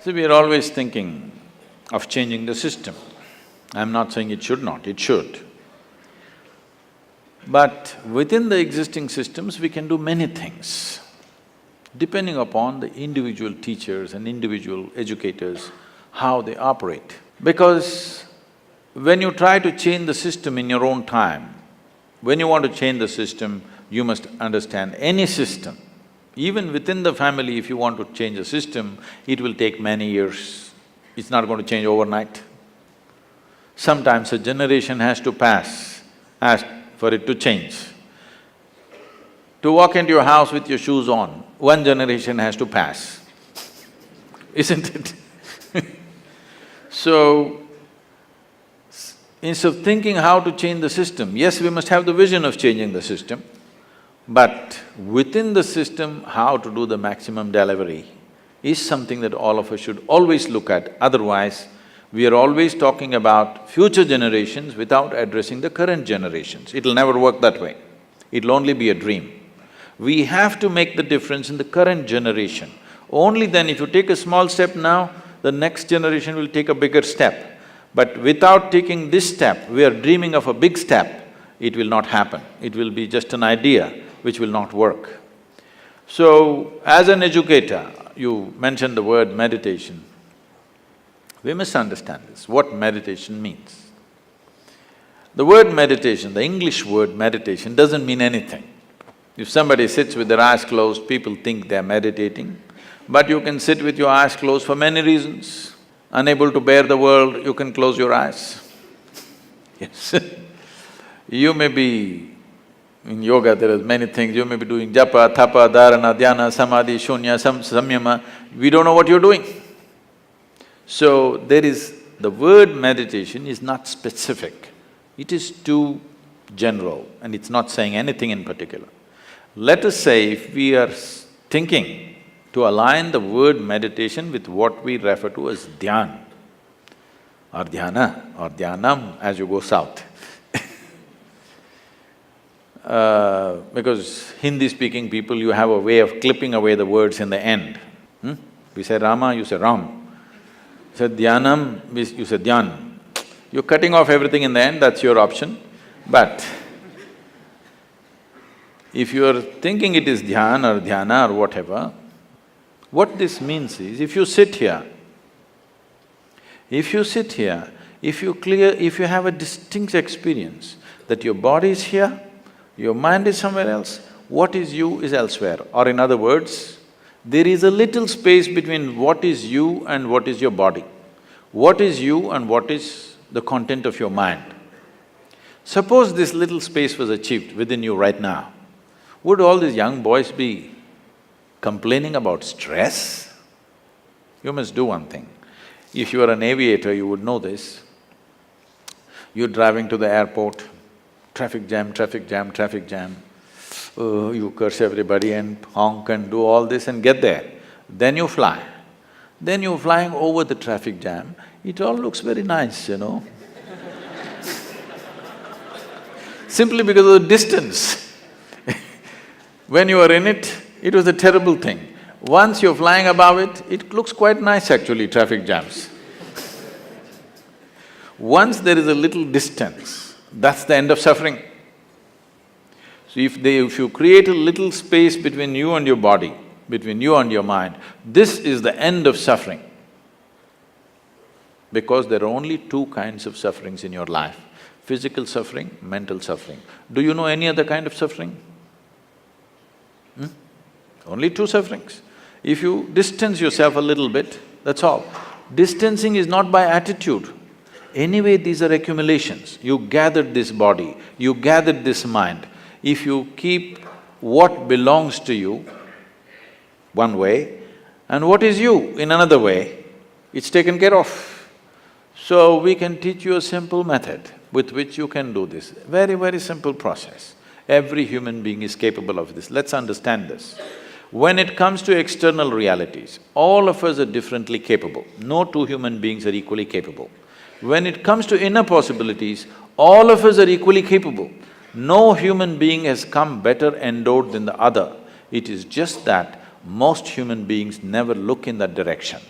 See, we are always thinking of changing the system. I'm not saying it should not, it should. But within the existing systems, we can do many things, depending upon the individual teachers and individual educators, how they operate. Because when you try to change the system in your own time, when you want to change the system, you must understand any system. Even within the family, if you want to change a system, it will take many years. It's not going to change overnight. Sometimes a generation has to pass for it to change. To walk into your house with your shoes on, one generation has to pass, isn't it? So, instead of thinking how to change the system, yes, we must have the vision of changing the system, but within the system, how to do the maximum delivery is something that all of us should always look at. Otherwise, we are always talking about future generations without addressing the current generations. It'll never work that way. It'll only be a dream. We have to make the difference in the current generation. Only then, if you take a small step now, the next generation will take a bigger step. But without taking this step, we are dreaming of a big step, it will not happen. It will be just an idea which will not work. So, as an educator, you mentioned the word meditation. We must understand this, what meditation means. The word meditation, the English word meditation doesn't mean anything. If somebody sits with their eyes closed, people think they're meditating, but you can sit with your eyes closed for many reasons. Unable to bear the world, you can close your eyes. Yes. You may be… in yoga there are many things, you may be doing japa, tapa, dharana, dhyana, samadhi, shunya, samyama, we don't know what you're doing. So, the word meditation is not specific, it is too general and it's not saying anything in particular. Let us say if we are thinking to align the word meditation with what we refer to as dhyan or dhyana or dhyanam as you go south. Because Hindi-speaking people, you have a way of clipping away the words in the end. We say Rama, you say Ram. You say Dhyanam, you say Dhyan. You're cutting off everything in the end, that's your option. But if you're thinking it is dhyan or dhyana or whatever, what this means is, if you sit here, if you have a distinct experience that your body is here, your mind is somewhere else, what is you is elsewhere. Or in other words, there is a little space between what is you and what is your body. What is you and what is the content of your mind. Suppose this little space was achieved within you right now, would all these young boys be complaining about stress? You must do one thing. If you are an aviator, you would know this. You're driving to the airport, traffic jam, traffic jam, traffic jam. You curse everybody and honk and do all this and get there. Then you fly. Then you're flying over the traffic jam, it all looks very nice, you know. Simply because of the distance. When you were in it, it was a terrible thing. Once you're flying above it, it looks quite nice actually, traffic jams. Once there is a little distance, that's the end of suffering. So if you create a little space between you and your body, between you and your mind, this is the end of suffering. Because there are only two kinds of sufferings in your life, physical suffering, mental suffering. Do you know any other kind of suffering? Only two sufferings. If you distance yourself a little bit, that's all. Distancing is not by attitude. Anyway, these are accumulations. You gathered this body, you gathered this mind. If you keep what belongs to you one way and what is you in another way, it's taken care of. So, we can teach you a simple method with which you can do this. Very, very simple process. Every human being is capable of this. Let's understand this. When it comes to external realities, all of us are differently capable. No two human beings are equally capable. When it comes to inner possibilities, all of us are equally capable. No human being has come better endowed than the other. It is just that most human beings never look in that direction.